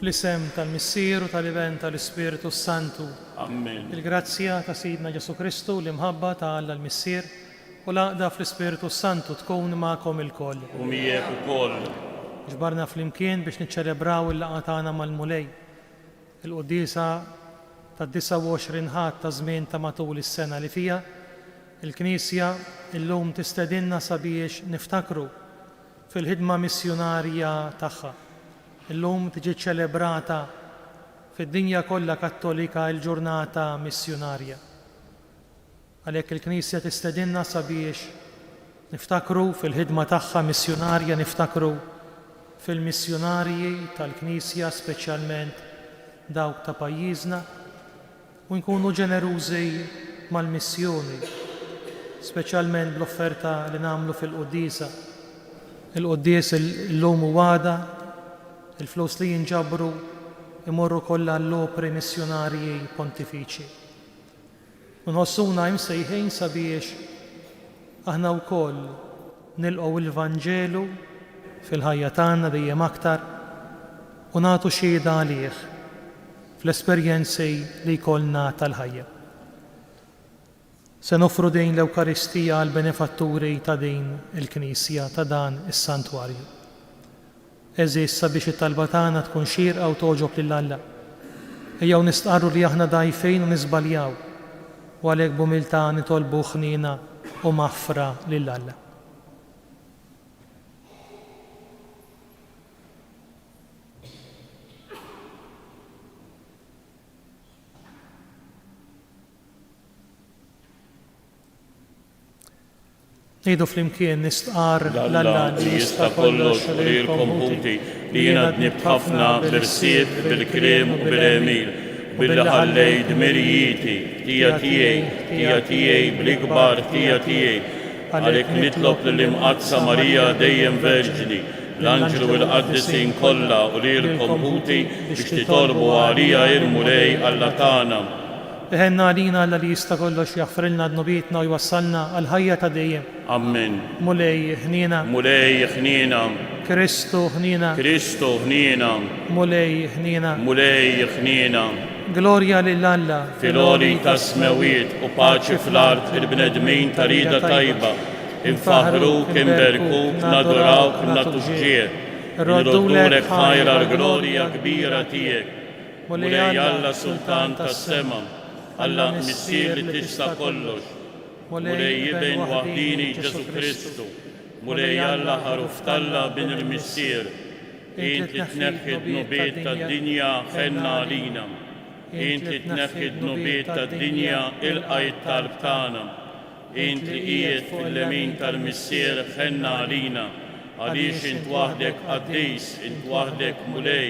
Fl-isem tal-Missier u tal-Iben tal-Ispiritu Santu. Amen. Il-grazzja ta' Sidna Ġesu Kristu l-imħabba ta' Alla l-Missier u laqda fl-Ispiritu Santu tkun ma'kom il-koll. U miegħek ukoll. Ġbarna fl-imkien biex niċċelebraw il-laqgħa tagħna mal-mulej. Il-qudiesa tad-29 ħadd ta' żmien ta' matul is-sena li fiha il-Knisja illum tistedinna sabiex niftakru fil-ħidma missjonarja tagħha. Illum tiġi ċelebrata fid-dinja kollha Kattolika l-ġurnata missjonarja. Għalhekk il-Knisja tistedinna sabiex niftakru fil-ħidma tagħha missjonarja, niftakru fil-missjonarji tal-Knisja, speċjalment dawk ta' pajjiżna, u nkunu ġenerużi mal-missjoni, speċjalment bl-offerta li nagħmlu fil-qudiesa. Il-quddies illum u għada, il-flus li jinġabru imorru kollha l-opri missjonarji pontifiċi. Nħossuna imsejħin sabiex aħna wkoll nilqgħu l-Vanġelu fil-ħajja tagħna dejjem aktar u nagħtu xhieda għalih fl-esperjenzi li jkollna tal-ħajja. Se nofru din l-Ewkaristija għal benefatturi ta' din il-Knisja ta' dan is-santwarju. Eżis sabiex it-talba tagħna tkun xierqa u toġob lil Alla. Ejjew nistqarru li aħna dgħajfejn u niżbaljaw u għalhekk b'umiltà nitolbu ħniena u maħfra lil Alla. Nidu fl-imkien nistqar l-Alla li jista' kollox u li l-komputi li jiena dnibt ħafna bil-siet, bil-kliem u bil-emil u billi ħallejt mirjieti tija tiegħi bl-ikbar tija tiegħi. Għalhekk nitlob lill-imqazza Marija dejjem Verġni, l-Anġlu u l-Qaddisin kollha u li l-komputi biex titolbu għalija il-mulej Alla tagħna. Eħenna għalina Alla li jista' kollox jaħfrilna d-nubietna u jwassalna għal-ħajja ta' dejjem. Amen. Mulej ħniena. Mulej ħniena. Kristu ħniena. Kristu ħniena. Mulej ħniena. Mulej ħniena. Glorja lil Alla. Fil-għoli ta' smewiet u paċi fl-art il-bnedmin ta' rida tajba. Infaħruk, inberkuk, nadurawk, natuġġiet. Nroddulek ħajra l-glorja kbira tiegħek. Mulej Alla Sultan tas-sema. Alla Missier li tista' kollox. Mulej Iben waħdini Ġesu Kristu. Mulej Alla ħaruf talla bin il-Missier. Int li tneħħi d-nubiet tad-dinja ħenna għalina. Int li tneħħi d-nubiet tad-dinja il-qajt talb tagħna. Int li qiegħed fil-lemin tal-Missier ħenna għalina. Għaliex int waħdek qaddis, int waħdek mulej,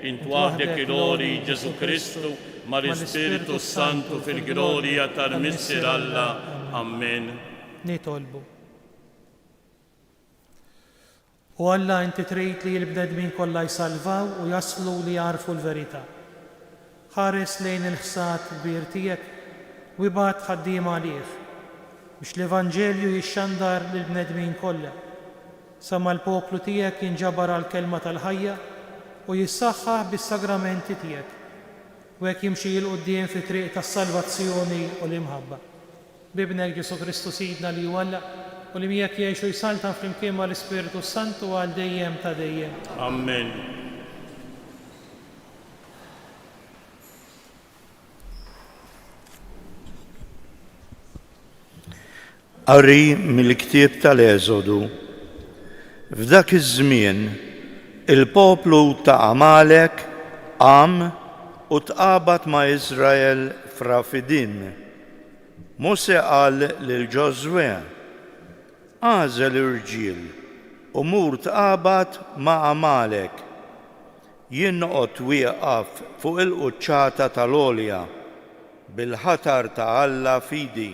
int waħdek il-għoli Ġesu Kristu mal-Ispiritu Santu fil-glorja tal-Missier Alla. Amen. Nitolbu. U Alla inti trid li l-bnedmin kollha jsalvaw u jaslu li jarfu l-verità. Ħares lejn il-ħsad kbir tiegħek u ibgħat ħaddiema għalih biex l-Evanġelju jixxandar lill-bnedmin kollha. Sama l-poplu tiegħek jinġabar għall-kelma tal-ħajja u jissaħħaħ bis-sagramenti tiegħek. U hekk jimxi l-quddiem fi triq tas-salvazzjoni u l-imħabba. Bibnek Ġesu Kristu Sidna li huwa Alla u li miegħek jgħixu jsaltan flimkien mal-Ispiritu Santu għal dejjem ta' dejjem. Amen. Qari mill-ktieb tal-Eżodu. F'dak iż-żmien il-poplu ta' Amalek qam u tqabad ma' Iżrael f'Rafidim. Mose qal lil Ġożwe: għażel irġiel u mur tqabad ma' Amalek. Jien noqgħod wieqaf fuq il-quċċata tal-għolja bil-ħatar ta' Alla fidi.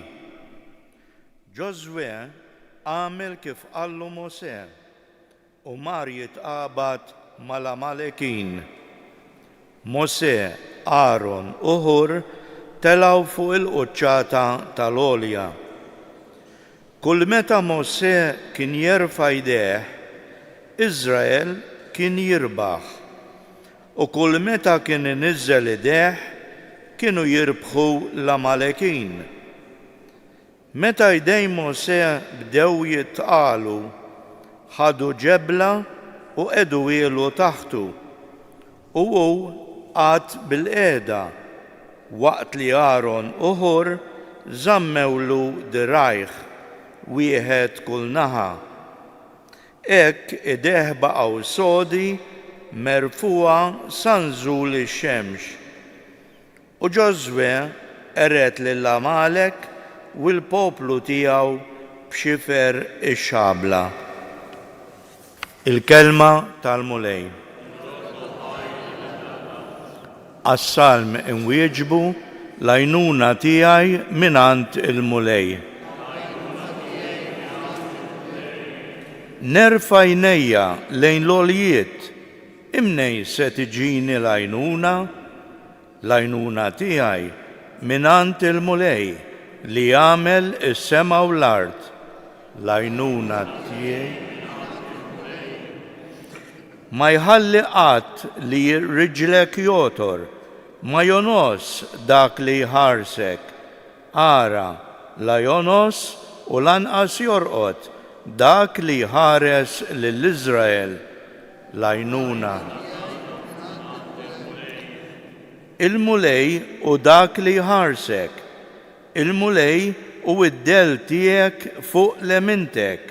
Ġożwe għamel kif qallu Mose u mar jitqabad mal-Amalekin. Mose, Aaron u Hur telgħu fuq il-quċċata tal-għolja. Kull meta Mose kien jerfa' jdeh, Iżrael kien jirbaħ u kull meta kien inizzel ideħ kienu jirbħu l-Amalekin. Meta jdej Mose bdew jitqalu, ħadu ġebla u qedu ilu taħtu u hu għad bil-qiegħda waqt li Aaron u Hur żammewlu dirajħ wieħed kull naħa. Hekk ideħ baqgħu sodi merfuqa sa nżul ix-xemx. U Ġoswe qeret lill-Amalek u l-poplu tiegħu b'xifer ix-xabla. Il-kelma tal-mulej. Għas-salm inwieġbu l-għajnuna tiegħi minant il-mulej. Nerfa' jnejja lejn l-għoljiet, imnej se tiġini l-għajnuna tiegħi minant il-mulej li jagħmel is-sema u l-art. L-għajnuna tiegħi ma jħalli qatt li riġlek jotor, ma jonos dak li jħarsek. Ara la jonos u lanqas jorqod dak li ħares lill-Iżrael. L-għajnuna. Il-mulej u dak li jħarsek. Il-mulej u id-del tiegħek fuq lemintek.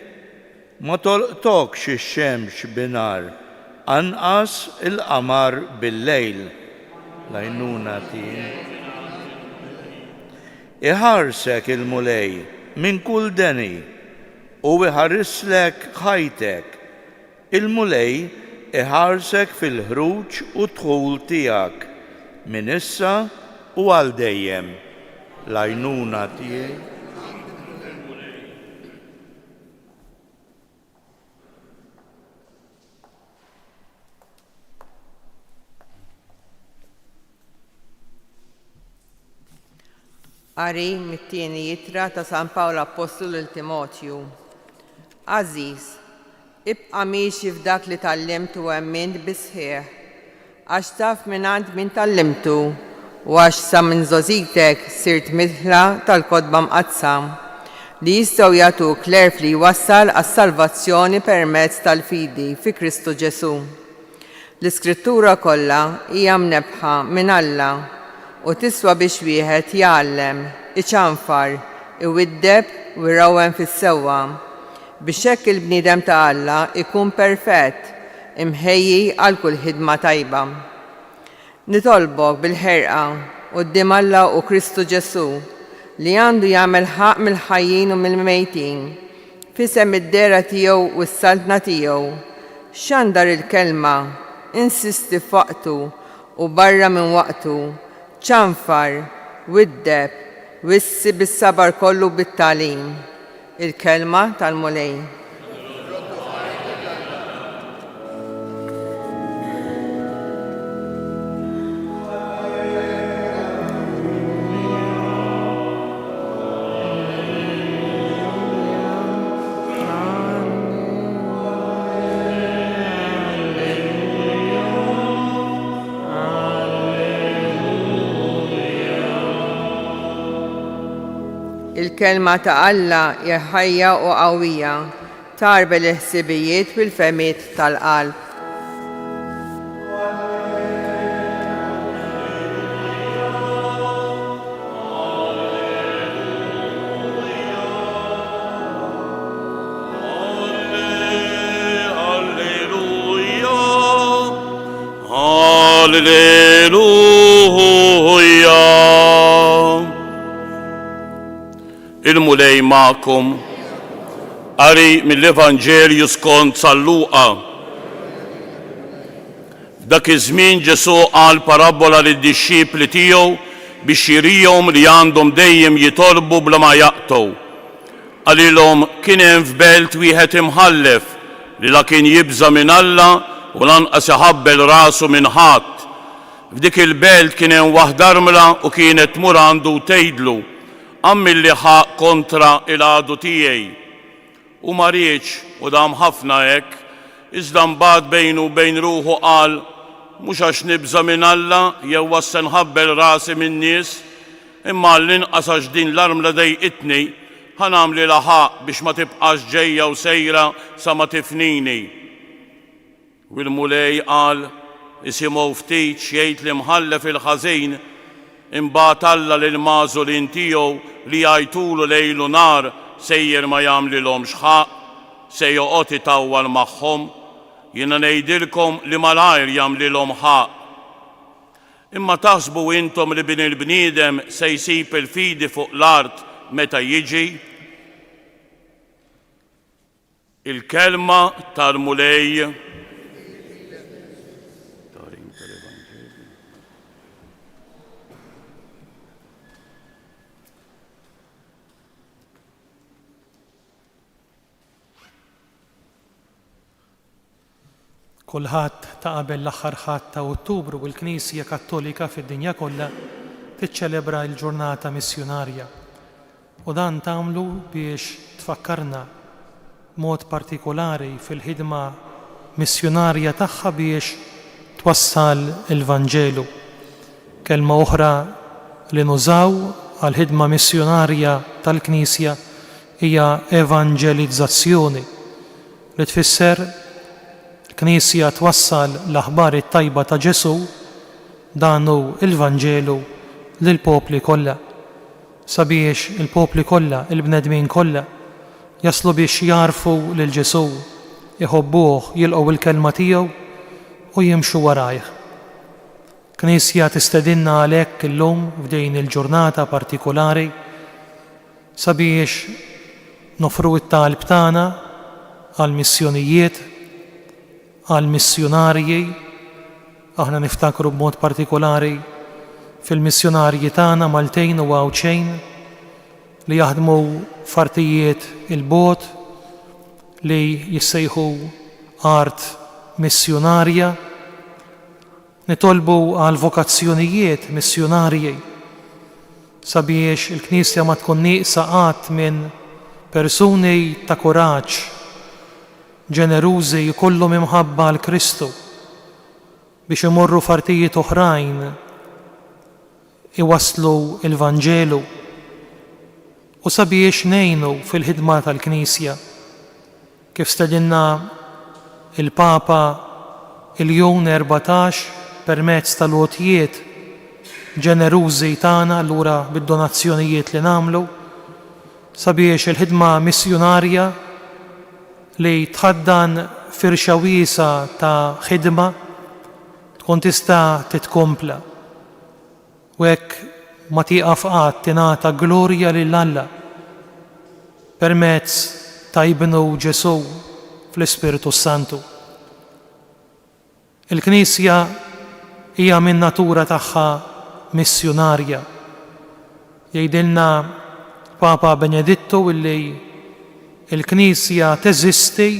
Ma tolqtokx ix-xemx binar, anqas il-qamar bil-lejl. L-għajnuna tiegħek. Iħarsek il-mulej minn kull deni u iħarrislek ħajtek. Il-mulej iħarsek fil-ħruġ u dħul tiegħek minn issa u għal dejjem. L-għajnuna tiegħek. Qari mit-tieni jittra ta' San Pawlu Apostolu lil Timotju. Aziz, ibqa' miexi f'dak li tallimtu u emmint bisħieħ, għax taf minant min tallimtu u għax sa minn żożitek sirt midħla tal-kodba mqazza li jistgħu jagħtuk l-erf li jwassal għas-salvazzjoni permezz tal-fidi fi Kristu Ġesu. L-Iskrittura kollha hija mnebħa minn Alla u tiswa biex wieħed jgħallem, iċanfar, iwiddeb u jrawwen fis-sewwa biex hekk il-bniedem ta' Alla ikun perfett, imħejji għal kull ħidma tajba. Nitolbok bil-ħerqa quddiem Alla u Kristu Ġesu li għandu jagħmel ħaq mill-ħajjin u mill-mejtin fisem id-dera tiegħu u s-saltna tiegħu. X'għandar il-kelma, insisti f'waqtu u barra minn waqtu, ċanfar, widdeb, wissi bis-sabar kollu bit-tagħlim. Il-kelma tal-mulej. Il-kelma ta' Alla hija ħajja u qawwija, tarbel il-ħsibijiet fil-femiet tal-qalb. Il-mulej ma'kom, qari mill-Evanġelju skont San Luqa. F'dak iż-żmien Ġesu qal parabola lid-dixxipli tiegħu biex jirihom li għandhom dejjem jitolbu bla ma jaqtgħu. Qalilhom kien hemm f'belt wieħed imħallef li la kien jibża minn Alla u lanqas iħabbel rasu minn ħadd. F'dik il-belt kien hemm waħda armla u kienet tmur għandu tgħidlu: għammil liħaq kontra il-għadu tiegħi. U ma rridx u dam ħafna hekk, iżda mbagħad bejnu bejn ruħu qal: mhux għax nibża minn Alla jew wassa nħabbel rasi minn nies, imma l-inqas għax din l-armla dejqitni ħanamli laħaq biex ma tibqax ġejja u sejra sa ma tifnini. U l-mulej qal isimgħu ftit jgħid li mħallef il-ħażin imbagħad Alla lil magħżulin tiegħu li jgħajtulu lejl u nar sejjer ma jagħmlilhomx ħaq, se joqgħod itawwal magħhom. Jiena ngħidilkom li malajr jagħmlilhom ħaq. Imma taħsbu intom li bin il-bniedem se jsib il-fidi fuq l-art meta jiġi? Il-kelma tal-mulej. Kulħadd ta' qabel l-aħħar ħadd ta' Ottubru u l-Knisja Kattolika fid-dinja kollha tiċċelebra l-ġurnata missjonarja. U dan tagħmlu biex tfakkarna mod partikolari fil-ħidma missjonarja tagħha biex twassal il-Vanġelu. Kelma oħra li nużaw għall-ħidma missjonarja tal-Knisja hija evanġelizzazzjoni li tfisser Knisja twassal l-aħbar it-tajba ta' Ġesu dan hu l-Vanġelu lil popli kollha, sabiex il-popli kollha, il-bnedmin kollha jaslu biex jarfu lil Ġesu, iħobbuh, jilqgħu il-kelma tiegħu u jimxu warajh. Knisja tistedinna għalhekk illum f'din il-ġurnata partikolari sabiex nofru t-talb tagħna għal missjonijiet, għal missjonarji. Aħna niftakru b'mod partikolari fil-missjonarji tagħna Maltejn u Għawċejn li jaħdmu f'artijiet il-bot li jissejħu art missjonarja. Nitolbu għal vokazzjonijiet missjonarji sabiex il-Knisja ma tkun nieqsa qatt minn persuni ta' kuraġġ, ġenerużi jkollhom imħabba għal Kristu biex imorru f'artijiet oħrajn iwasslu il-Vanġelu u sabiex ngħinu fil-ħidma tal-Knisja kif stedinna il-Papa il-Jun 14 permezz tal-għotjiet ġenerużi tagħna allura bid-donazzjonijiet li nagħmlu sabiex il-ħidma missjonarja li tħaddan firxa wiesa ta' ħidma tkun tista' titkompla u hekk ma tieqaf qatt tingħata glorja lil Alla permezz ta' Ibnu Ġesu fl-Ispiritu Santu. Il-Knisja hija min natura tagħha missjonarja. Jgħidilna Papa Benedittu illi il-Knisja teżisti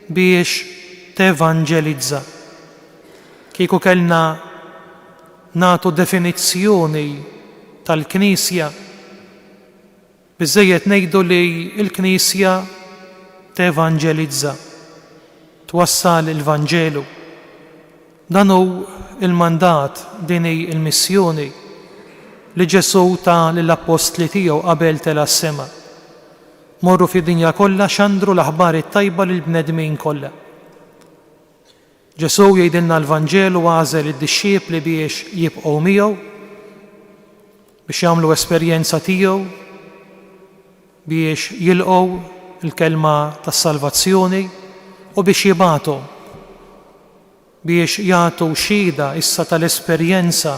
biex tevanġelizza. Kieku kellna nagħtu definizzjoni tal-Knisja, biżżejjed ngħidu li l-Knisja tevanġelizza, twassal il-Vanġelu. Dan hu il-mandat, din hi il-missjoni li Ġesu ta' lill-Apostli tiegħu qabel tela s-sema. Morru fid-dinja kollha xandru l-aħbar it-tajba lill-bnedmin kollha. Ġesu jgħidilna l-Vanġelu għażel id-dixxiepli biex jibqgħu miegħu, biex jagħmlu esperjenza tiegħu, biex jilqgħu il-kelma tas-salvazzjoni u biex jibgħatu, biex jagħtu xhieda issa tal-esperjenza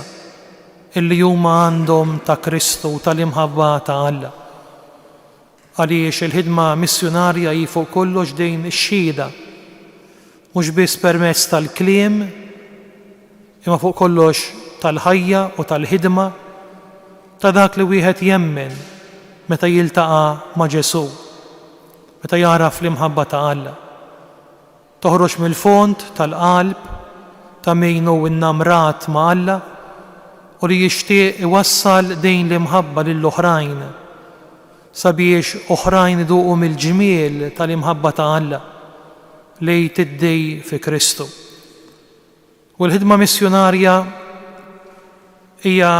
illi huma għandhom ta' Kristu tal-imħabba ta' Alla. Għaliex il-ħidma missjonarja hi fuq kollox din ix-xhieda, mhux biss permezz tal-kliem, imma fuq kollox tal-ħajja u tal-ħidma ta' dak li wieħed jemmen meta jiltaqa' ma' Ġesu, meta jaraf l-imħabba ta' Alla. Toħroġ mill-fond tal-qalb ta' min hu innamrat ma' Alla u li jixtieq iwassal din l-imħabba lill-oħrajn sabiex oħrajn iduqu mill-ġmiel tal-imħabba ta' Alla li tiddej fi Kristu. U l-ħidma missjonarja hija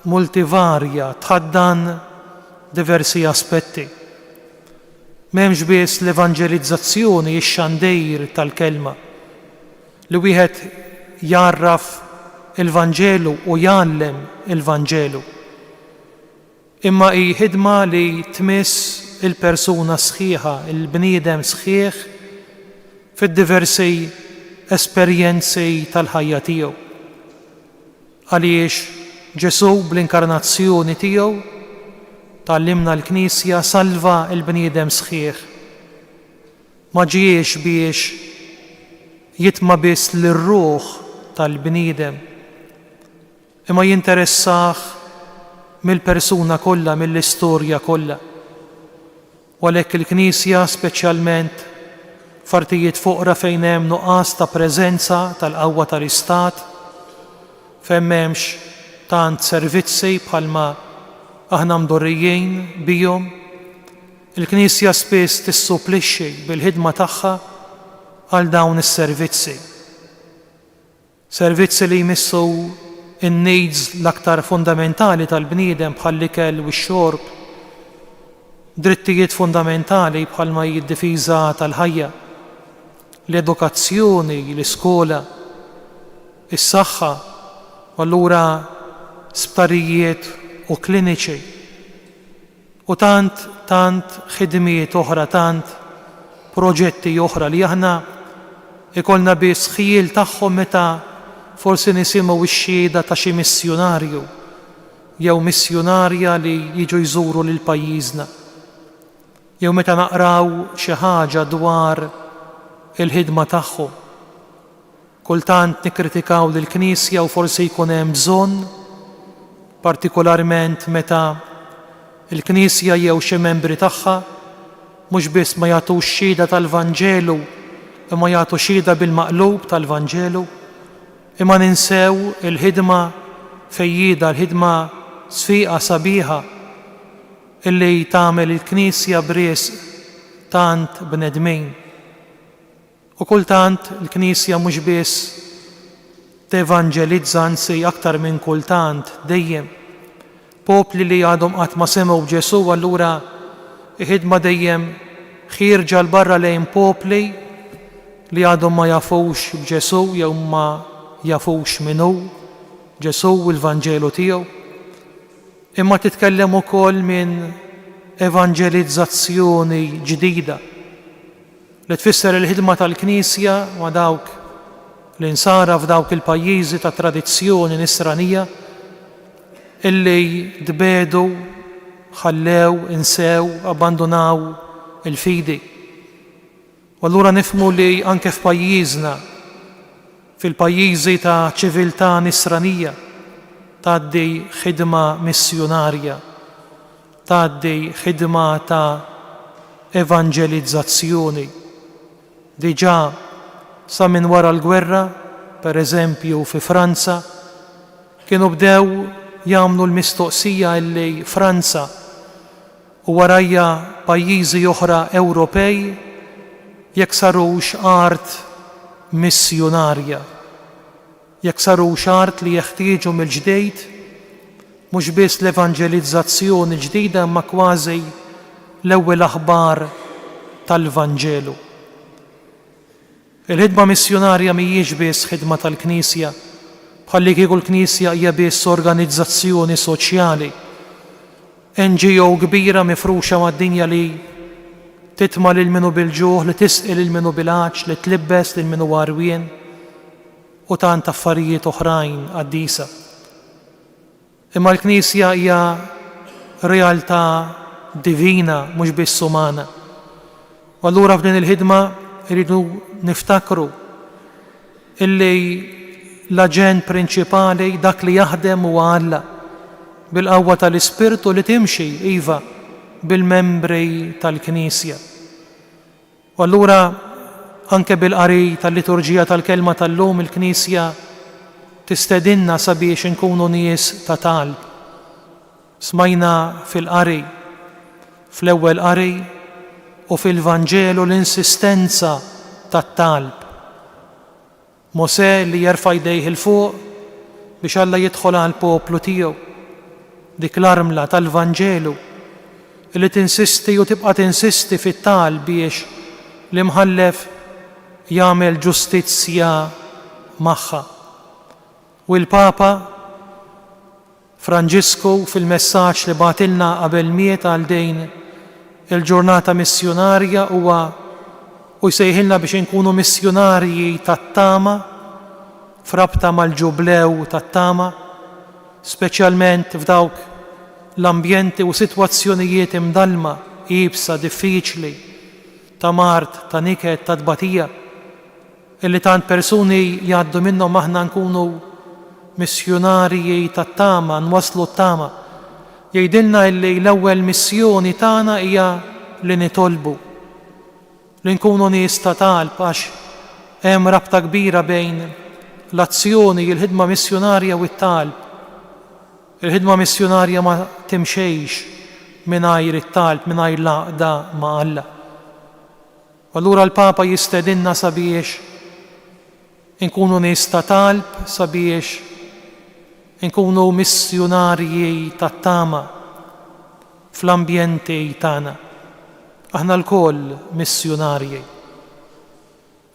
multivarja, tħaddan diversi aspetti. M'hemmx biss l-evanġelizzazzjoni, ix-xandejr tal-kelma, li wieħed jarraf il-Vanġelu u jgħallem il-Vanġelu. Imma hi ħidma li tmiss il-persuna sħiħa, il-bniedem sħiħ fid-diversi esperjenzi tal-ħajja tiegħu. Għaliex Ġesu bl-inkarnazzjoni tiegħu tallimna l-Knisja salva l-bniedem sħiħ. Ma ġiex biex jitma biss lir-ruħ tal-bniedem, imma jinteressaħ mill-persuna kollha, mill-istorja kollha. U għalhekk il-Knisja speċjalment f'artijiet foqra fejn hemm nuqqas ta' preżenza tal-qawwa tal-Istat, fejn m'hemmx tant servizzi bħalma aħna mdorrijin bihom, il-Knisja spiss tissupplixxi bil-ħidma tagħha għal dawn is-servizzi. Servizzi li jmissu in-needs l-aktar fundamentali tal-bniedem bħall-ikel u x-xorb, drittijiet fundamentali bħalma d-difiża tal-ħajja, l-edukazzjoni, l-iskola, is-saħħa, u allura sptarijiet u kliniċi. U tant ħidmiet oħra, tant proġetti oħra li aħna ikollna biss ħiel tagħhom meta forsi nisimgħu x-xhieda ta' xi missjonarju jew missjonarja li jiġu jżuru lil pajjiżna. Jew meta naqraw xi ħaġa dwar il-ħidma tagħhom. Kultant nikkritikaw lill-Knisja u forsi jkun hemm bżonn, partikolarment meta il-Knisja jew xi membri tagħha mhux biss ma jagħtux xhieda tal-Vanġelu imma jagħtu xhieda bil-maqlub tal-Vanġelu, imma ninsew il-ħidma fejjida, l-ħidma sfiqa sabiħa illi tagħmel il-Knisja b'riesq tant bnedmin. U kultant il-Knisja mhux biss tevanġelizza, anzi aktar minn kultant dejjem popli li għadhom qatt ma semgħu b'Ġesu, allura ħidma dejjem ħirġa l-barra lejn popli li għadhom ma jafux b'Ġesu jew ma jafux minnu Ġesu u l-Vanġelu tiegħu. Imma titkellem ukoll minn evanġelizzazzjoni ġdida li tfisser il-ħidma tal-Knisja ma' dawk li nsara f'dawk il-pajjiżi ta' tradizzjoni nisranija illi dbedu, ħallew, insew, abbandonaw il-fidi. U allura nifhmu li anke f'pajjiżna, fil-pajjiżi ta' ċiviltà nisranija, tgħaddi ħidma missjonarja, tgħaddi ħidma ta' evanġelizzazzjoni. Diġà sa minn wara l-gwerra, pereżempju fi Franza, kienu bdew jagħmlu l-mistoqsija illi Franza u warajja pajjiżi oħra Ewropej jekk sarux art missjonarja, jekk sarux art li jeħtieġu mill-ġdejд mhux biss l-evanġelizzazzjoni ġdida ma kważi l-ewwel aħbar tal-Vanġelu. Il-ħidma missjonarja mhijiex biss ħidma tal-Knisja, bħalli kieku l-Knisja hija biss organizzazzjoni soċjali, NGO kbira mifruxa mad-dinja li titma' lil minu bil-ġuħ, li tisqi lil minu bil-għaġġ, li tlibbes lil minu għarwien u tant affarijiet oħrajn qaddisa. Imma l-Knisja hija realtà divina mhux biss umana. U allura f'din il-ħidma iridu niftakru illi l-aġent prinċipali dak li jaħdem huwa Alla bil-qawwa tal-Ispirtu li timxi iva bil-membri tal-Knisja. U allura anke bil-qari tal-liturġija tal-kelma tal-lum il-Knisja tistedinna sabiex inkunu nies ta' talb. Smajna fil-qari, fl-ewwel qari u fil-Vanġelu l-insistenza tat-talb. Mosè li jerfa' jdejh il fuq biex Alla jidħol għal poplu tiegħu. Dik l-armla tal-Vanġelu li tinsisti u tibqa' tinsisti fit-tal biex l-imħallef jagħmel ġustizzja magħha. U l-Papa Franġisku fil-messaġġ li bagħtilna qabel miet għal din il-ġurnata missjonarja u jsejħilna biex inkunu missjonarji tat-tama frabta mal-ġublew tat-tama, speċjalment f'dawk l-ambjenti u sitwazzjonijiet imdalma, ibsa, diffiċli, ta' mart, ta' niket, ta' tbatija, illi tant persuni jgħaddu minnhom aħna nkunu missjonarji tat-tama, nwaslu t-tama. Jgħidilna illi l-ewwel missjoni tagħna hija li nitolbu, li nkunu nies ta' talb għax hemm rabta kbira bejn l-azzjoni, il-ħidma missjonarja u t-talb. Il-ħidma missjonarja ma timxejx mingħajr it-talb, mingħajr l-għaqda ma' Alla. Allura l-Papa jistedinna sabiex inkunu nies ta' talb, sabiex inkunu missjonarji tat-tama fl-ambjenti tagħna. Aħna l-koll missjonarji.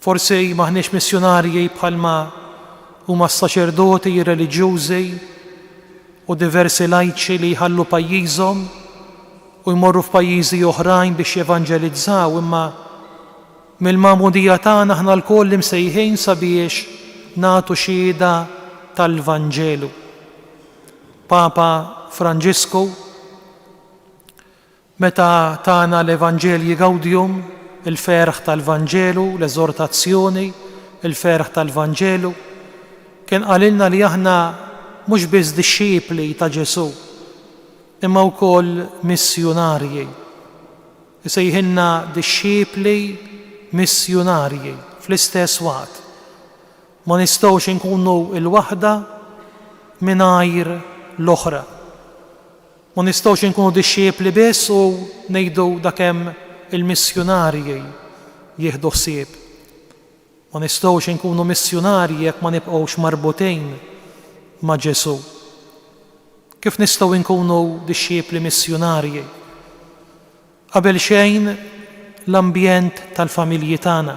Forsi maħniex missjonarji bħalma huma s-saċerdoti reliġjużi u diversi lajċi li jħallu pajjiżhom u jmorru f'pajjiżi oħrajn biex jevanġelizzaw, imma mill-magħmudija tagħna aħna l-koll imsejħin sabiex nagħtu xhieda tal-Vanġelu. Papa Franġisku meta tagħna l-Evanġelji Gaudium, il-ferħ tal-Vanġelu, l-eżortazzjoni, il-ferħ tal-Vanġelu, kien qalilna li aħna mhux biss dixxiepli ta' Ġesu, imma wkoll missjonarji. Isejħilna dixxiepli missjonarji fl-istess waqt. Ma nistgħux inkunu l-waħda mingħajr l-oħra. Ma nistgħux inkunu dixxiepli biss u ngħidu dakemm il-missjonarji jieħdu ħsieb. Ma nistgħux inkunu missjonarji jekk ma nibqgħux marbutin ma' Ġesu. Kif nistgħu nkunu dixxiepli missjonarji? Qabel xejn l-ambjent tal-familji tagħna.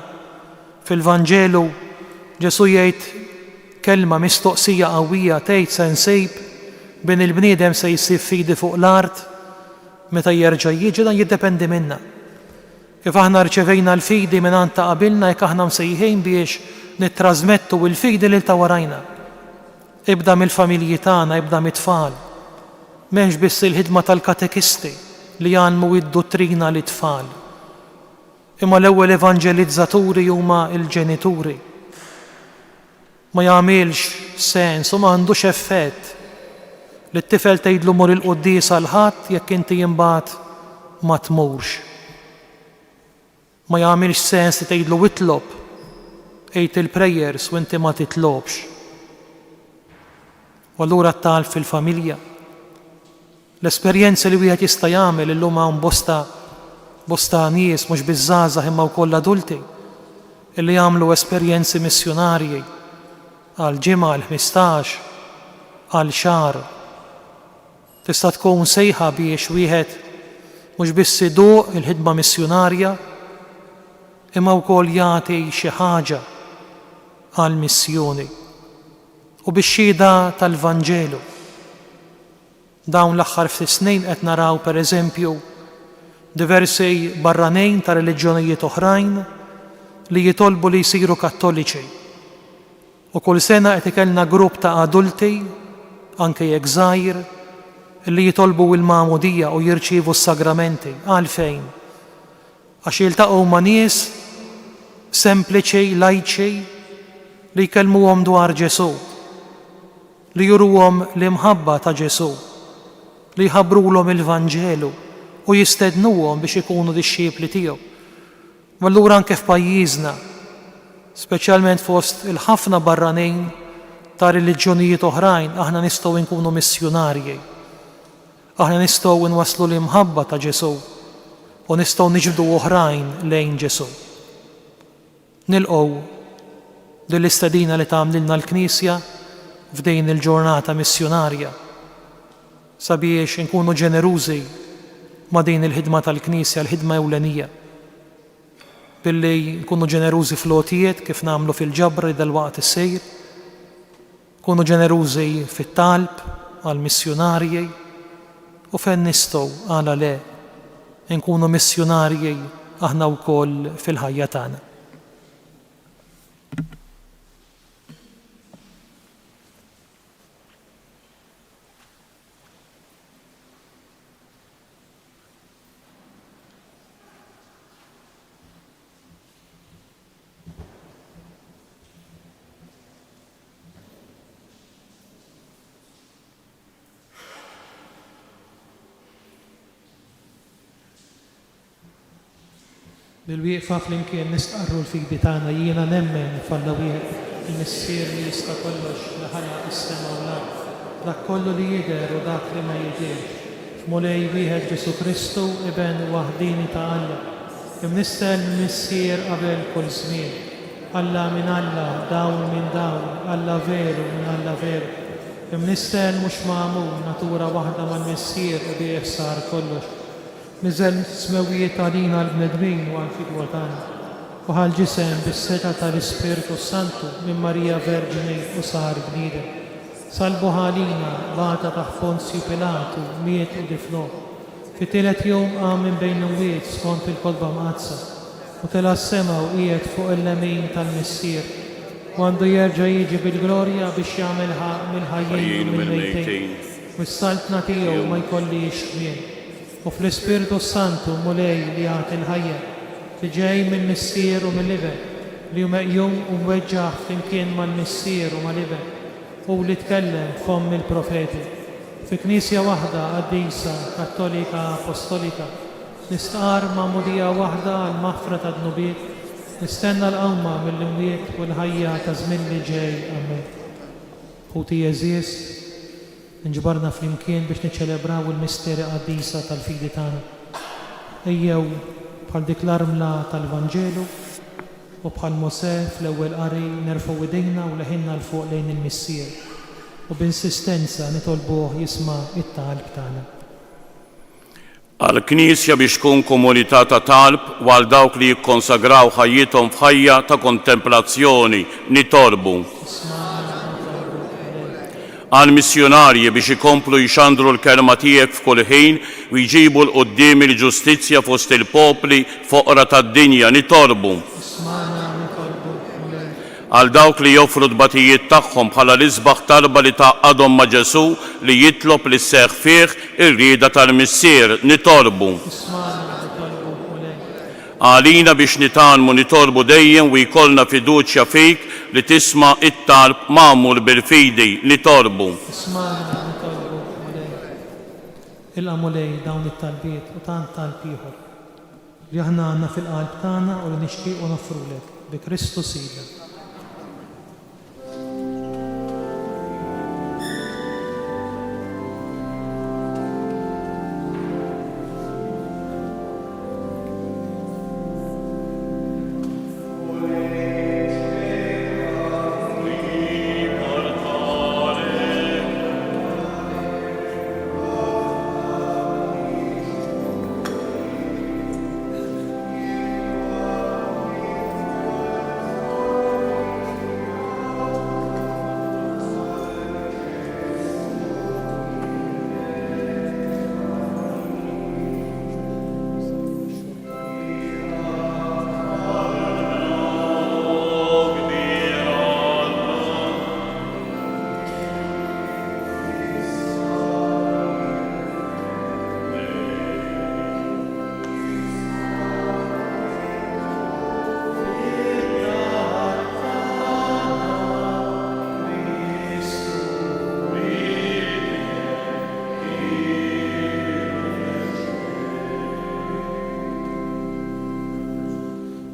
Fil-Vanġelu Ġesu jgħid kelma mistoqsija qawwija tgħid se nsejb bin il-bniedem se jsib fidi fuq l-art meta jerġa' jiġi dan jiddependi minna. Kif aħna rċevejna l-fidi mingħand ta' qabilna jekk aħna msejħin biex nittrażmettu l-fidi lil ta' warajna. Ibda mill-familji tagħna, ibda mit-tfal. M'hemmx biss il-ħidma tal-katekisti li jgħallmu id-dottrina lit tfal. Imma l-ewwel evanġelizzaturi huma l-ġenituri. Ma jagħmilx sens u ma għandux effett li t-tifel tgħidlu mur il-quddies għal ħadd jekk inti imbagħad ma tmurx. Ma jagħmilx sens li tgħidlu itlob ejt il-prayers u inti ma titlobx. U allura t-talb fil-familja. L-esperjenzi li wieħed jista' jagħmel illum hawn bosta nies mhux biż-żgħażagħ imma wkoll adulti illi jagħmlu esperjenzi missjonarji għal ġimgħa, għal 15, għal xahar. Tista' tkun sejħa biex wieħed mhux biss iduq il-ħidma missjonarja imma wkoll jagħti xi ħaġa għall missjoni u bix-xhieda tal-Vanġelu. Dawn l-aħħar ftit snin qed naraw pereżempju diversi barranejn ta' reliġjonijiet oħrajn li jitolbu li jsiru kattoliċi. U kull sena qed ikollna grupp ta' adulti, anke jekk żgħir, li jitolbu l-magħmudija u jirċievu s-sagramenti. Għalfejn? Għax jiltaqgħu ma' nies sempliċi, lajċi li jkellmuhom dwar Ġesu, li juruhom l-imħabba ta' Ġesu, li jħabbrulhom il-Vanġelu u jistednuhom biex ikunu dixxiepli tiegħu. Allura anke f'pajjiżna, speċjalment fost il-ħafna barranin ta' reliġjonijiet oħrajn, aħna nistgħu nkunu missjonarji. Aħna nistgħu nwasslu l-imħabba ta' Ġesu u nistgħu niġbdu oħrajn lejn Ġesu. Nilqgħu din l-istedina li tagħmlilna l-Knisja f'din il-ġurnata missjonarja sabiex inkunu ġenerużi ma' din il-ħidma tal-Knisja, l-ħidma ewlenija. Billi nkunu ġenerużi fl-għotijiet kif nagħmlu fil-ġabri dalwaqt is-sejr, nkunu ġenerużi fit-talb għall-missjonarji u fejn nistgħu għala le nkunu missjonarji aħna wkoll fil-ħajja tagħna. Bil-wieqfa flimkien nistqarru l-fidi tagħna jiena nemmen falla wieħed il-missier li jista' kollox li ħalaq is-sema u l-ard, dak kollu li jidher u dak li ma jidherx. F'mulej wieħed Ġesu Kristu iben waħdini ta' Alla, imnistel missier qabel kull żmien. Alla minn Alla, dawn minn dawn, Alla veru minn Alla veru. Imnistel mhux magħmul natura waħda mal-missier u bih sar kollox. Niżel smewijiet għalina l-bnedmin u għal-fidwa tagħna. U ħal-ġisem bis-seta tal-Ispiritu Santu minn Marija Verġini u sar bniedem. Salbu ħalina bata taħt Ponzju Pilatu miet u difnu. Fit-tielet jum qam minn bejn imwiet skont il-kolba mqazza u tela s-sema u qiegħed fuq il-lemin tal-missier. U għandu jerġa' jiġi bil-glorja biex jagħmel mill-ħajjin u mill-mejtejn. U s-saltna tiegħu ma jkollix tmiem. U fl-Ispiritu Santu mulej li għat il-ħajja li ġej mill-missier u mill-liber li meqjum u mweġġaħ flimkien mal-missier u mal-liber u li tkellem fom il-profeti fi Knisja waħda qaddisa kattolika apostolika nistqar ma'mudija waħda għal-maħfra ta' dnubiet nistenna l-qawma mill-imwiet u l-ħajja ta' żmien li ġej. Amen. Ħuti Jeżies, nġbarna flimkien biex niċċelebraw il-misteri qaddisa tal-fidi tagħna. Ejjew bħal dik l-armla tal-Vanġelu u bħal Mosè fl-ewwel qari nerfgħu idejna u leħinna l fuq lejn il-missier u b'insistenza nitolbuh jisma' it-talb tagħna. Għal-Knisja biex tkun komunità ta' talb u għal dawk li jikkonsagraw ħajjithom f'ħajja ta' kontemplazzjoni nitolbu. Għal-missjonarji biex ikomplu jxandru l-kelma tiegħek f'kull ħin u jġibu l-qoddim il-ġustizzja fost il-popli foqra tad-dinja nitolbu. Għal dawk li joffru d-batijiet tagħhom bħala l-isbaħ talba li taqadhom ma' Ġesu li jitlob li sseħħ fih ir-rieda tal-missier nitolbu. Għalina biex nitalmu nitolbu dejjem u jkollna fiduċja fik li tisma' it-talb magħmul bil-fidi nitolbu. Il-għamulej dawn it-talbiet u tant talb ieħor li aħna għandna fil-qalb tagħna u li nixtiequ nofrulek bi Kristu Sidna.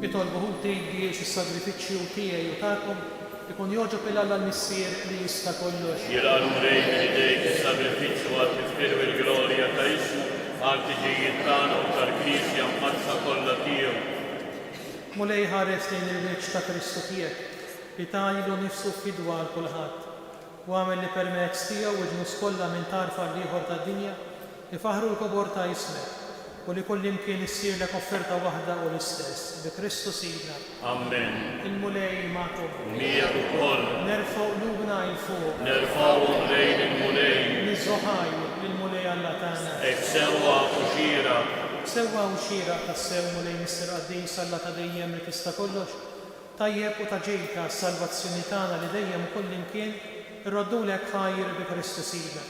Nitolbu tgħidli is-sagrifiċċju tiegħi u tagħkom ikun jogħġob il-Alla l-missier li jista' kollox. Jilgħu mrejn idejk is-sagrifiċċju għal tifkiru l-glorja ta' ismu għal tiġijiet tagħna u tal-Knisja mqazza kollha tiegħu. Mulej ħares lejn il-wiċċ ta' Kristu tiegħek li tajlu nifsu fidwa għal kulħadd u għamel li permezz tiegħu u ġnus kollha minn tarfa l-ieħor tad-dinja ifaħru l-kobor ta' ismek u li kull imkien issirlek offerta waħda u l-istess bi Kristu Sidna. Amen. Il-mulej magħkom. Miegħek ukoll. Nerfgħu qlubna il fuq. Nerfgħu lejn il-mulej. Niżżoħaj lill-mulej Alla tagħna. Hekk sewwa u xira. Sewwa u xira tas-sew mulej Mister Qaddis Alla ta' dejjem li tista' kollox. Tajjeb u ta' ġejka s-salvazzjoni tagħna li dejjem kull imkien irroddulek ħajr bi Kristu Sidna.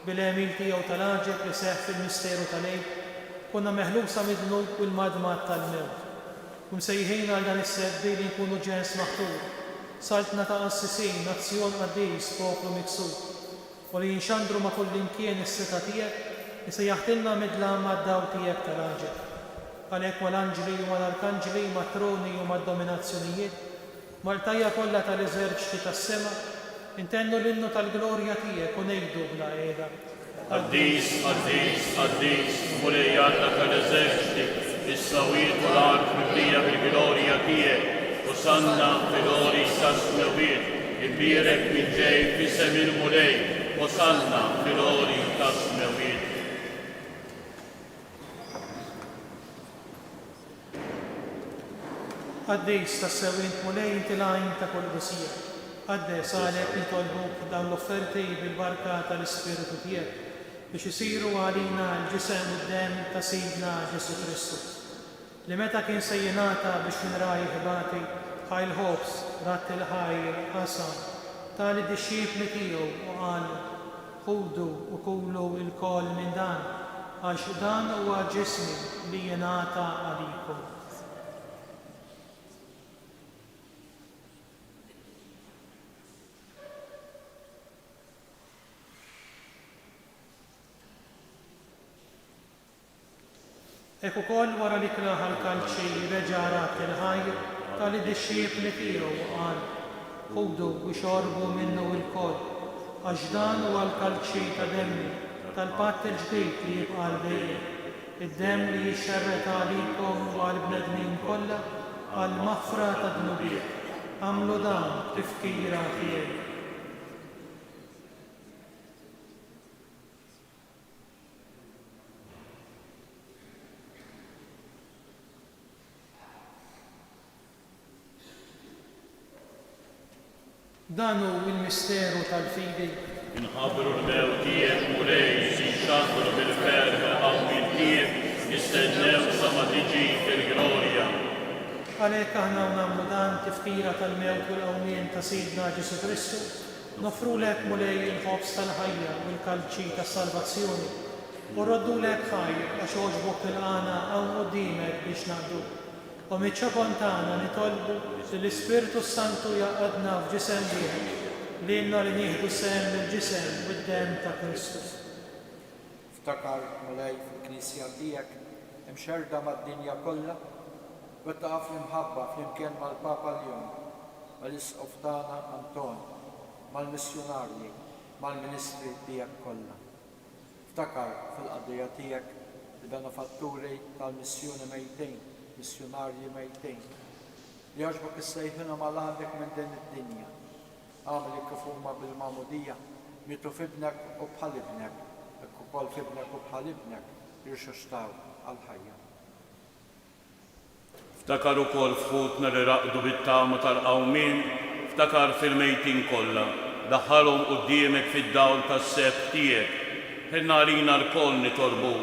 Bil-emil tiegħu tal-aġeb li seħħ fil-misteru tal-lejl konna meħlusa mid-dnub u l-madmat tal-mewt. Msejħejna għal dan is-sebbi li nkunu ġens maħtur, saltna ta' qassisin, nazzjon qaddis, poplu miksur, u li jinxandru ma' kull imkien is-seta tiegħek li se jaħtilna midlam mad-daw tiegħek tal-aġeb. Għalhekk mal-anġli u mal-arkanġli, mat-troni u mad-dominazzjonijiet, mal-tajja kollha tal-eżerċiti tas-sema, intennu l-innu tal-glorja tiegħek u ngħidu bla qiegħda. Qaddis, Qaddis, Qaddis, mulej Alla tal-eżerċiti, is-sawiet u l-art miblija bil-glorja tiegħek, u sanna fil-ori tas-smewiet, imbierek minn ġej f'isem il-mulej, u sanna fil-ori tas-smewiet. Qaddis tas-sewwient mulej inti l-għajn ta' kull busija. Qaddes għalhekk nitolbuk dawn l-offerti bil-barka tal-Ispiritu tiegħek biex isiru għalina l-ġisem u d-dem ta' Sidna Ġesu Kristu. Li meta kien se jingħata biex jinraj ħibati ħajl ħobs, rat il-ħajr, qasam, tali d-disċipli tiegħu u qal ħudu u kulu il-kol minn dan, għax dan huwa ġismi li jingħata għalikom. Ek ukoll wara li klaħa l-kalċi reġa' rat il-ħajr tal-disċipli tiegħu qal ħudu u xorbu minnu l-koll għax dan huwa l-kalċi ta' demmi tal-patt il-ġdid li jibqa' dejjem, id-demm li jixxerret għalikom u għall-bnedmin kollha għall-maħfra ta' dnubiet. Għamlu dan tifkira tiegħi. Dan hu l-misteru tal-fidi. Inħabru l-mew tiegħek mulej, jinxandru bil-ferħ il-qawmin tiegħek, nistennew sa ma tiġi fil-glorja. Għalhekk aħna nagħmlu dan tifkira tal-mewt u l-qawmien ta' Sidna Ġesu Kristu, nofrulek mulej il-ħobs tal-ħajja u l-kalċi tas-salvazzjoni, u rroddulek ħajr għax għoġbok tilqana hawn quddiemek biex naqdu. U miċ-ċabon tagħna nitolbu li l-Ispiritu Santu jaqadna f'ġisem wieħed li lna li nieħdu sehem mill-ġisem u d-demm ta' Kristu. Ftakar mulej fil-Knisja tiegħek imxerda mad-dinja kollha u taqaf fl-imħabba flimkien mal-Papa Leon, mal-Isqof tagħna Anton, mal-missjonarji, mal-ministri tiegħek kollha. Ftakar fil-qadija tiegħek il-benefatturi tal-missjoni mejtejn, missjonarji mejtejn, li għaġbok is-sejħinhom għal għandek minn din id-dinja. Għamli kif huma bil-mamudija, mitu fibnek u bħalibnek, ekk ukoll fibnek u bħalibnek jirxuxtaw għal-ħajja. Ftakar ukoll fħutna li raqdu bit-tama tal-qawmin, ftakar fil-mejtin kollha, daħħalhom quddiemek fid-dawl tas-seb tiegħek, ħilna għalina l-koll nitolbu,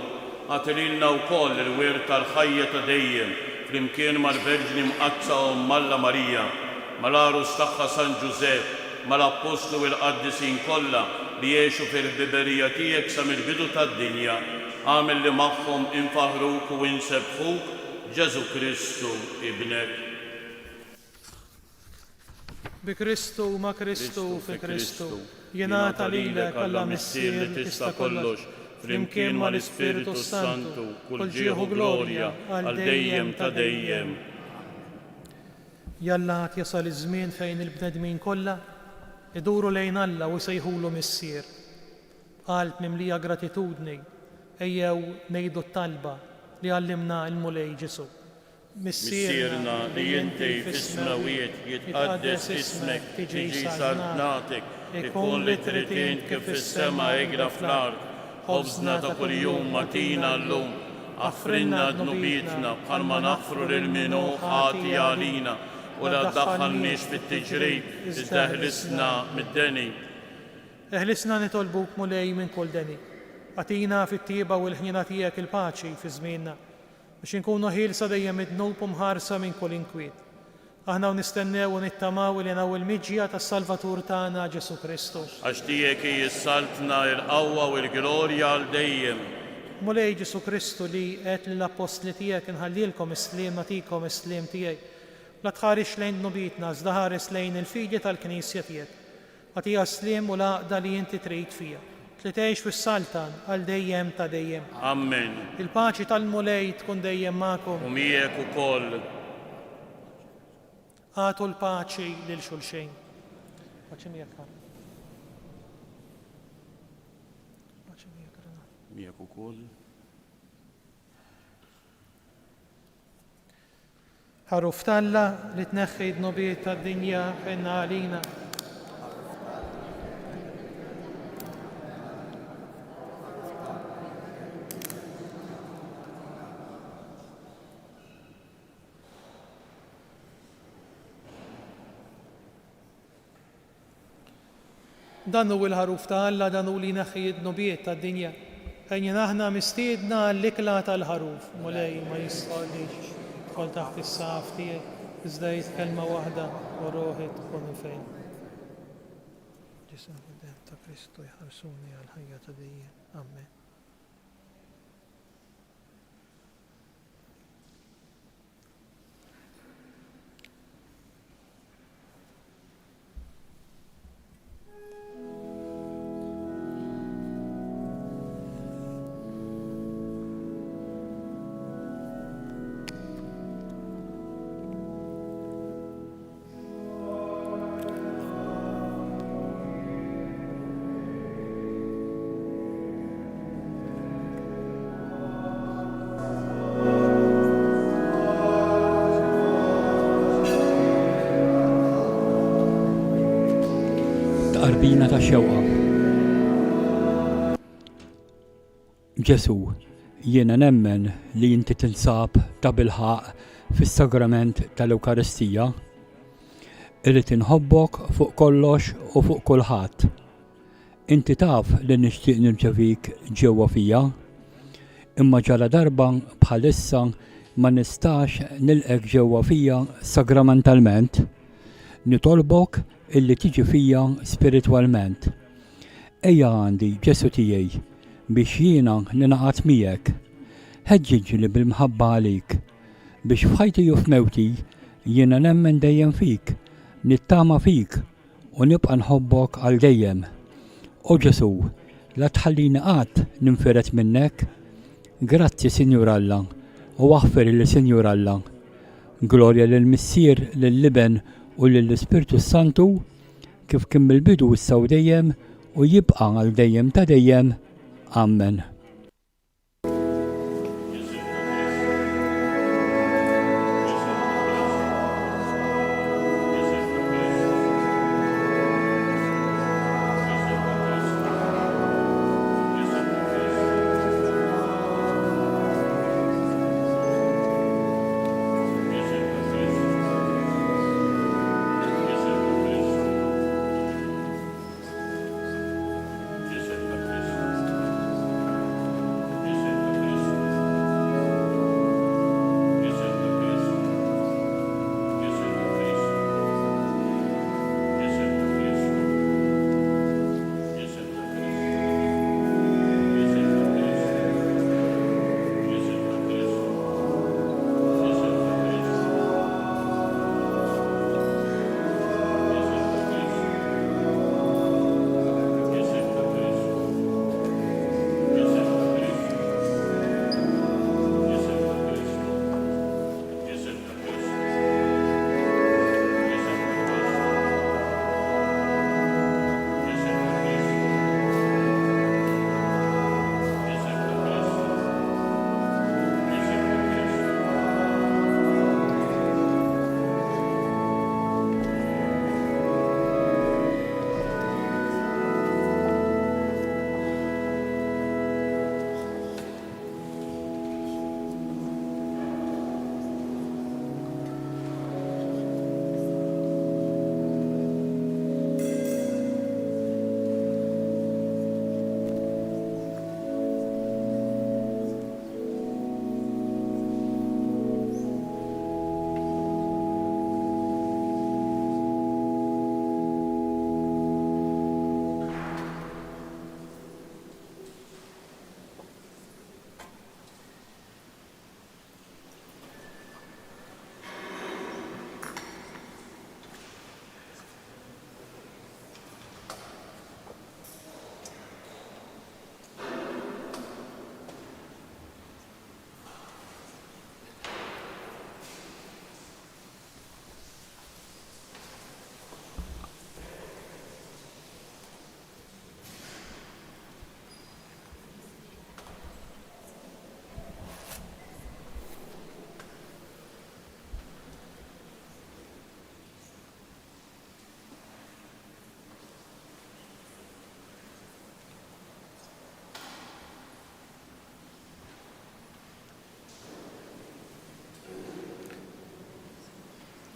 għatililna wkoll il-wirt tal-ħajja ta' dejjem, flimkien mal-Verġni mqazza Alla Marija, mal-Arus tagħha San Ġusepp, mal-Apostlu u l-Qaddisin kollha li jgħixu fil-biberija tiegħek sa mill-bidu tad-dinja, għamel li magħhom infaħruk u insebħuk Ġesu Kristu ibnek. Bi Kristu ma' Kristu fi Kristu, jingħata lilek Alla Missier li tista' kollox, flimkien mal-Ispiritu Santu, kull ġieħu glorja għal dejjem ta' dejjem. Jalla għat jasal iż-żmien fejn il-bnedmin kollha iduru lejn Alla u jsejħulu Missier. Qalt mimlija gratitudni ejjew ngħidu t-talba li għallimna l-mulej Ġesu. مسيرنا لينتهي في السماويات، يتقدس اسمك، تيجي صلاتك، يكون لترتين كيف في السماء يجرى في الأرض. خبزنا كل يوم اعطينا اليوم، اغفر لنا ذنوبنا كما نغفر للمنوح علينا، ولا تدخلنيش في التجريب، استهلسنا من الدني. اهلسنا نطلبوك مولاي من كل دني، أعطينا في الطيبة والحنينة تياك الباتشي في زميننا، باش نكونوا هيلسا دايما ذنوب ومهارسة من كل انكويت. احنا ونستناو ونتماو لنا والمجية السلفاتور تانا جيسو كريستوس. اشتيك يسالتنا القوة والجلوريا الديم. مولاي جيسو كريستو لي قالت للأبوستل تياك نهلي لكم السليم نعطيكم السليم تياي، لا تخارش لين نبيتنا ازدهارس لين الفيدية الكنيسية تياك، أعطيها سليم ولا دالي انت تريد فيها، تلتعيش في السلطان الديم تا ديم. امين. الباچي تالمولاي تكون ديم معكم، وميك وكل. آتوا الباچي للشلشين. باچي ميك ميك وكل. حروف الله لتنخي نبيت الدنيا حن علينا. دانو الحروف تالا دانو لي نخي نبيت الدنيا، حين نحن مستيدنا لكلات الحروف. مولاي ما يصليش تدخل تحت السقف تيك، ازدايت كلمة واحدة وروحي تكون فين. جسم قدام كريستو يحرسوني على الحياة دي. آمين. Qarbina ta' xewqa. Ġesu, jiena nemmen li inti tinsab ta' bilħaq fis-sagrament tal-Ewkaristija, irrid inħobbok fuq kollox u fuq kulħadd. Inti taf li nixtieq nirċevik ġewwa fija, imma ġala darba bħalissa ma nistax nilqek ġewwa fija sagramentalment, nitolbok illi tiġi fija spiritwalment. Ejja għandi Ġesu tiegħi biex jiena ninaqat miegħek. Ħeġġiġli bil-mħabba għalik biex f'ħajti u f'mewti jiena nemmen dejjem fik, nittama fik u nibqa' nħobbok għal dejjem. O Ġesu, la tħallini qatt ninferet minnek. Grazzi Sinjur Alla u aħfer li Sinjur Alla. Glorja lill-Missier, lill-Liben u lill-Ispirtu Santu kif kien mill-bidu issa u dejjem u jibqa' għal dejjem ta' dejjem. Amen.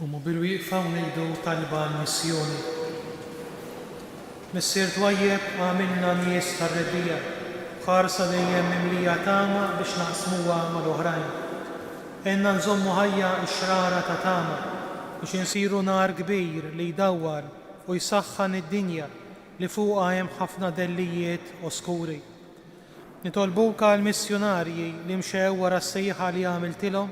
bil-wieqfa u ngħidu talba l-missjoni. Missier twajjeb għamilna nies tar-rebbija, ħarsa dejjem mimlija tama biex naqsmuha mal-oħrajn. Enna nżommu ħajja x-xrara ta' tama biex insiru nar kbir li jdawwar u jsaħħan id-dinja li fuqha hemm ħafna dellijiet oskuri. Nitolbuk għall-missjonarji li mxew wara s-sejħa li għamiltilhom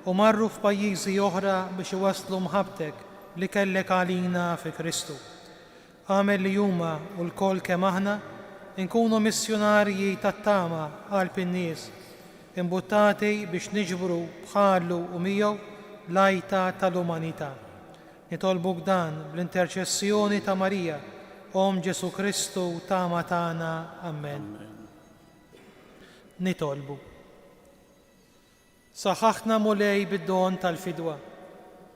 u marru f'pajjiżi oħra biex iwasslu mħabbtek li kellek għalina fi Kristu. Għamel li huma u l-kol kemm aħna nkunu missjonarji tat-tama għal in-nies, imbuttati biex niġbru bħalu u miegħu l-għajta tal-umanità. Nitolbuk dan bl-interċessjoni ta' Marija, Om Ġesu Kristu tama tagħna. Amen. Nitolbu. Saħħaħna mulej bid-don tal-fidwa.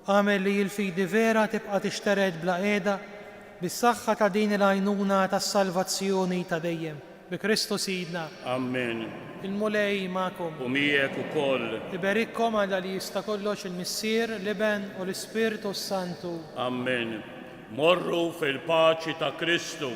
Għamel li l-fidi vera tibqa' tixtered bla qiegħda bis-saħħa ta' din il-għajnuna tas-salvazzjoni ta' dejjem. Bi Kristu Sidna. Amen. Il-mulej ma'kom. U miegħek ukoll. Iberikkom Alla li jista' kollox il-Missier, l-Iben u l-Ispirtu Santu. Amen. Morru fil-paċi ta' Kristu.